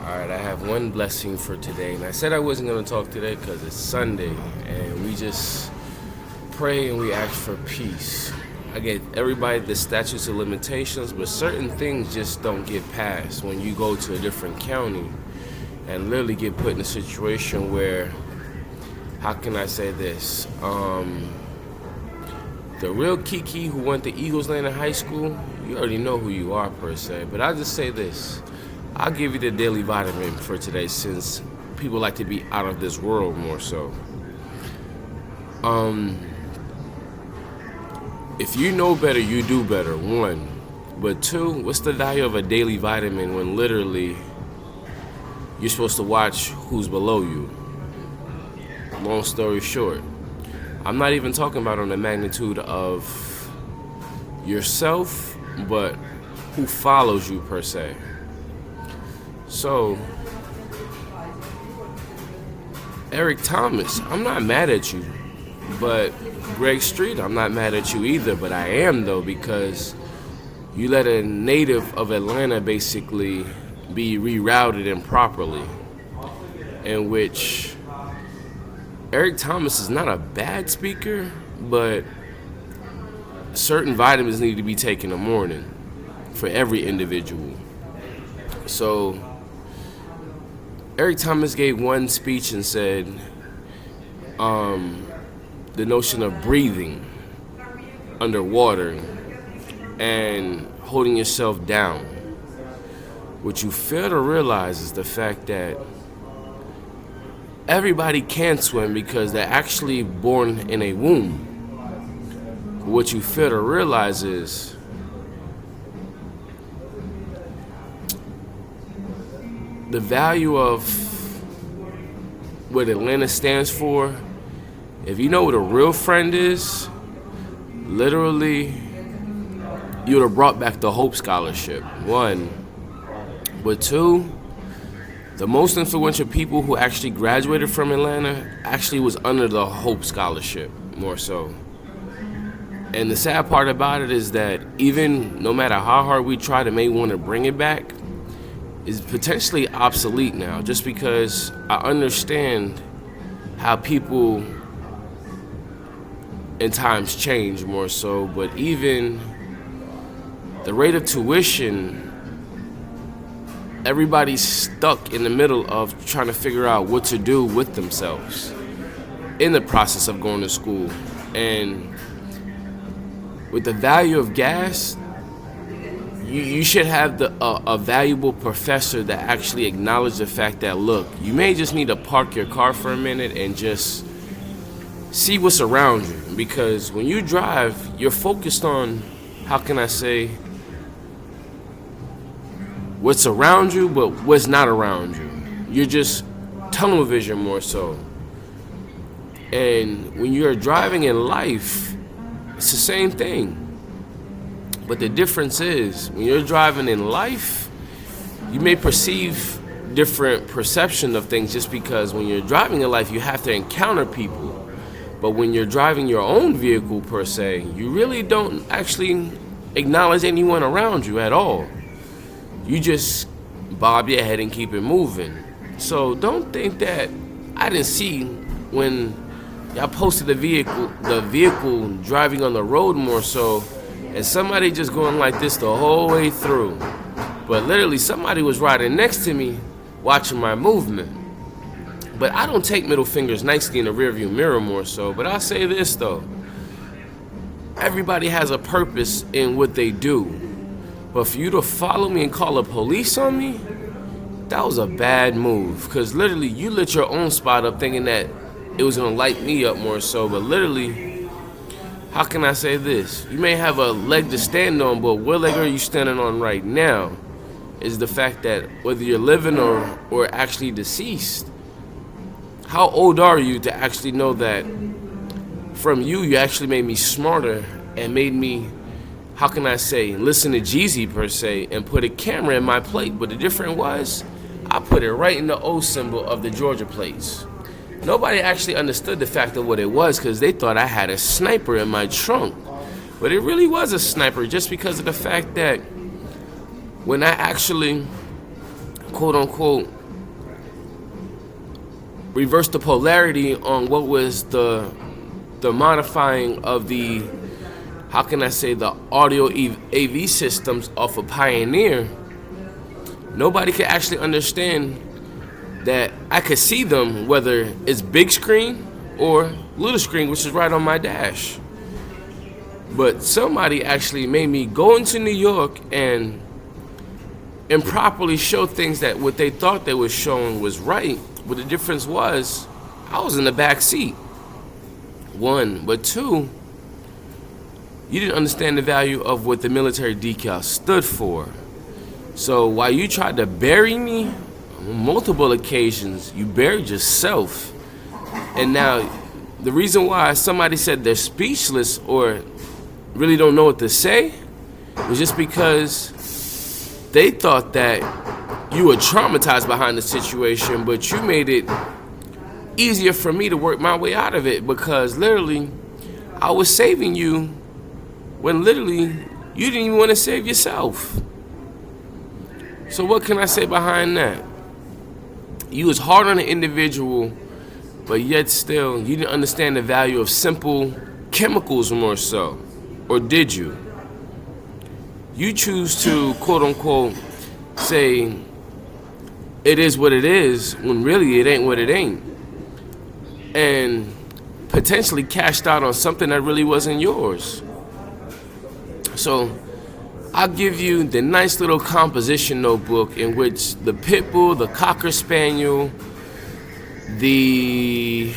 Alright, I have one blessing for today. And I said I wasn't going to talk today because it's Sunday. And we just pray and we ask for peace. I get everybody the statutes of limitations, but certain things just don't get passed when you go to a different county and literally get put in a situation where, how can I say this? The real Kiki who went to Eagles Lane in high school, you already know who you are per se. But I'll just say this. I'll give you the daily vitamin for today since people like to be out of this world more so. If you know better, you do better, one. But two, what's the value of a daily vitamin when literally you're supposed to watch who's below you? Long story short, I'm not even talking about on the magnitude of yourself, but who follows you per se. So, Eric Thomas, I'm not mad at you, but Greg Street, I'm not mad at you either, but I am though, because you let a native of Atlanta basically be rerouted improperly, in which Eric Thomas is not a bad speaker, but certain vitamins need to be taken in the morning for every individual. So Eric Thomas gave one speech and said the notion of breathing underwater and holding yourself down. What you fail to realize is the fact that everybody can swim because they're actually born in a womb. What you fail to realize is the value of what Atlanta stands for. If you know what a real friend is, literally, you would have brought back the Hope Scholarship, one. But two, the most influential people who actually graduated from Atlanta actually was under the Hope Scholarship, more so. And the sad part about it is that even no matter how hard we try to may want to bring it back, it's potentially obsolete now, just because I understand how people in times change more so, but even the rate of tuition, everybody's stuck in the middle of trying to figure out what to do with themselves in the process of going to school. And with the value of gas, you should have a valuable professor that actually acknowledge the fact that, look, you may just need to park your car for a minute and just see what's around you. Because when you drive, you're focused on, how can I say, what's around you, but what's not around you. You're just tunnel vision more so. And when you're driving in life, it's the same thing. But the difference is, when you're driving in life, you may perceive different perception of things just because when you're driving in life, you have to encounter people. But when you're driving your own vehicle per se, you really don't actually acknowledge anyone around you at all. You just bob your head and keep it moving. So don't think that I didn't see when y'all posted the vehicle driving on the road more so, and somebody just going like this the whole way through. But literally somebody was riding next to me watching my movement. But I don't take middle fingers nicely in the rearview mirror more so. But I'll say this though. Everybody has a purpose in what they do. But for you to follow me and call the police on me, that was a bad move. Because literally you lit your own spot up thinking that it was going to light me up more so. But literally, how can I say this? You may have a leg to stand on, but what leg are you standing on right now is the fact that whether you're living or actually deceased, how old are you to actually know that from you actually made me smarter and made me, how can I say, listen to Jeezy per se and put a camera in my plate. But the difference was, I put it right in the O symbol of the Georgia plates. Nobody actually understood the fact of what it was because they thought I had a sniper in my trunk. But it really was a sniper just because of the fact that when I actually, quote unquote, reversed the polarity on what was the modifying of the, how can I say, the audio AV systems off of Pioneer, nobody could actually understand that I could see them, whether it's big screen or little screen, which is right on my dash. But somebody actually made me go into New York and improperly show things that what they thought they were showing was right. But the difference was, I was in the back seat. One, but two, you didn't understand the value of what the military decal stood for. So while you tried to bury me on multiple occasions, you buried yourself. And now the reason why somebody said they're speechless or really don't know what to say was just because they thought that you were traumatized behind the situation, but you made it easier for me to work my way out of it, because literally I was saving you when literally you didn't even want to save yourself. So what can I say behind that? You was hard on the individual, but yet still you didn't understand the value of simple chemicals more so. Or did you? You choose to, quote unquote, say it is what it is when really it ain't what it ain't. And potentially cashed out on something that really wasn't yours. So I'll give you the nice little composition notebook in which the pit bull, the cocker spaniel, it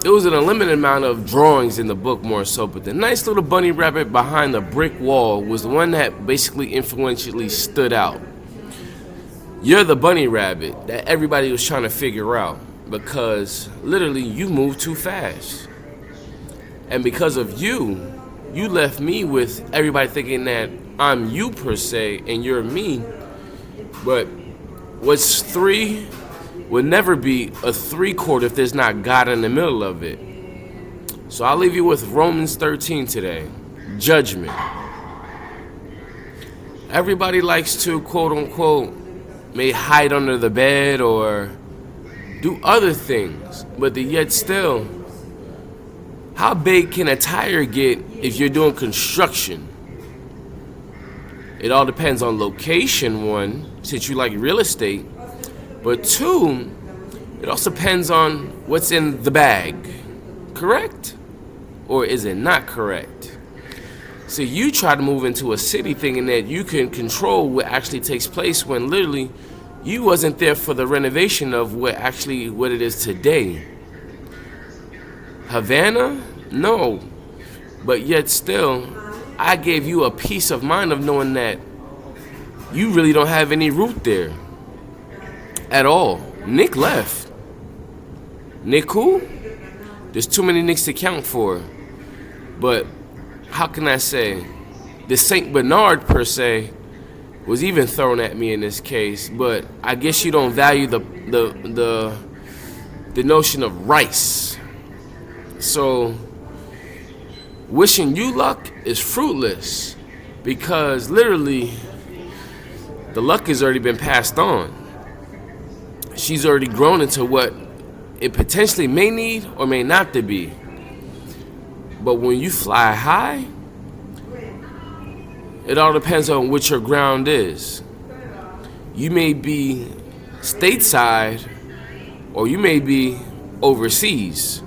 was an unlimited amount of drawings in the book more so, but the nice little bunny rabbit behind the brick wall was the one that basically influentially stood out. You're the bunny rabbit that everybody was trying to figure out, because literally you moved too fast. And because of you, you left me with everybody thinking that I'm you per se and you're me. But what's three would never be a three-chord if there's not God in the middle of it. So I'll leave you with Romans 13 today. Judgment. Everybody likes to, quote-unquote, may hide under the bed or do other things, but yet still, how big can a tire get if you're doing construction? It all depends on location, one, since you like real estate. But two, it also depends on what's in the bag. Correct? Or is it not correct? So you try to move into a city thinking that you can control what actually takes place when literally you wasn't there for the renovation of what it is today. Havana? No. But yet still, I gave you a peace of mind of knowing that you really don't have any root there at all. Nick left. Nick who? There's too many Nicks to count for. But how can I say? The Saint Bernard per se was even thrown at me in this case, but I guess you don't value the notion of rice. So wishing you luck is fruitless, because literally the luck has already been passed on. She's already grown into what it potentially may need or may not to be. But when you fly high, it all depends on what your ground is. You may be stateside or you may be overseas.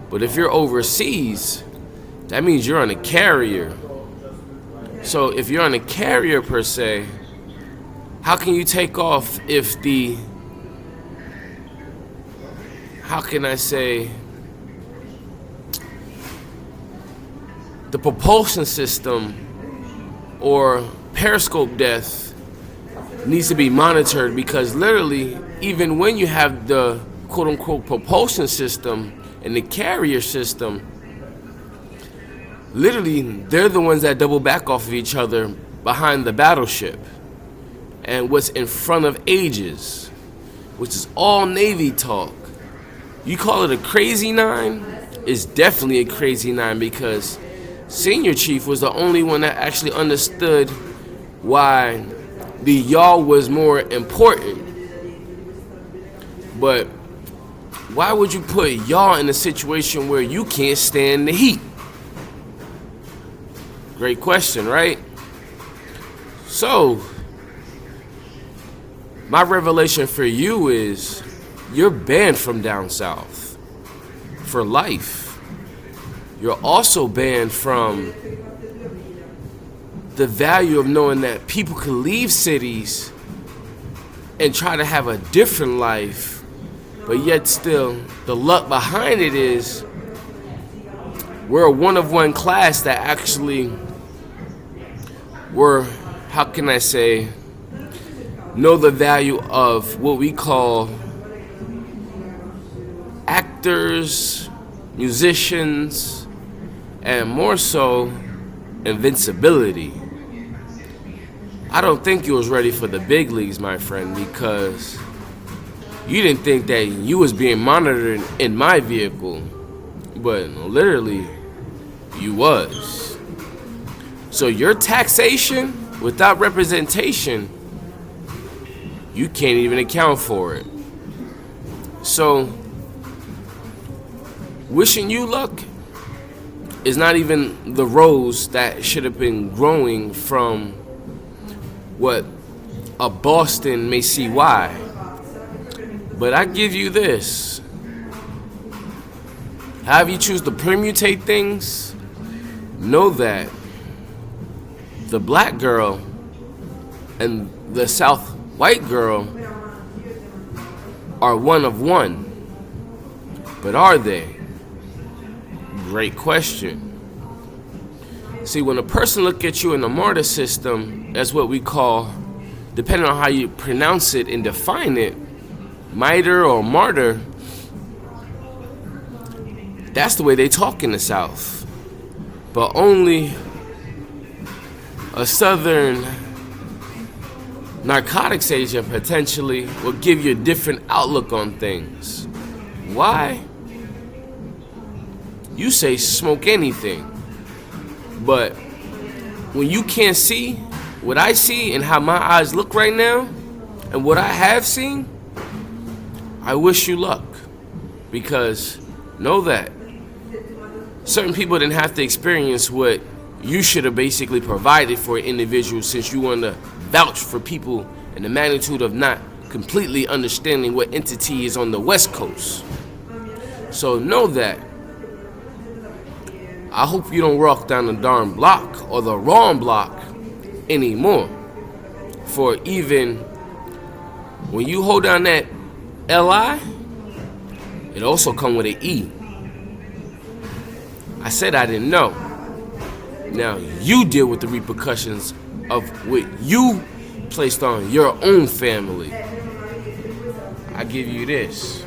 But if you're overseas, that means you're on a carrier. So if you're on a carrier per se, how can you take off if how can I say, the propulsion system or periscope depth needs to be monitored? Because literally, even when you have the quote-unquote propulsion system and the carrier system, literally they're the ones that double back off of each other behind the battleship and what's in front of Aegis, which is all Navy talk. You call it a crazy nine? It's definitely a crazy nine, because Senior Chief was the only one that actually understood why the y'all was more important. But why would you put y'all in a situation where you can't stand the heat? Great question, right? So, my revelation for you is you're banned from down south for life. You're also banned from the value of knowing that people can leave cities and try to have a different life, but yet still the luck behind it is we're a one-of-one class that actually we're, how can I say, know the value of what we call actors, musicians, and more so invincibility. I don't think you was ready for the big leagues, my friend, because you didn't think that you was being monitored in my vehicle, but literally you was. So your taxation without representation, you can't even account for it. So wishing you luck is not even the rose that should have been growing from what a Boston may see why. But I give you this. However you choose to permutate things, know that the black girl and the South white girl are one of one. But are they? Great question. See, when a person look at you in the martyr system, that's what we call, depending on how you pronounce it and define it, mitre or martyr, that's the way they talk in the South. But only a Southern narcotics agent potentially will give you a different outlook on things. Why? You say smoke anything. But when you can't see what I see and how my eyes look right now and what I have seen, I wish you luck. Because know that certain people didn't have to experience what you should have basically provided for an individual, since you want to vouch for people in the magnitude of not completely understanding what entity is on the West Coast. So know that. I hope you don't walk down the darn block or the wrong block anymore. For even when you hold down that LI, it also come with an E. I said I didn't know. Now you deal with the repercussions of what you placed on your own family. I give you this.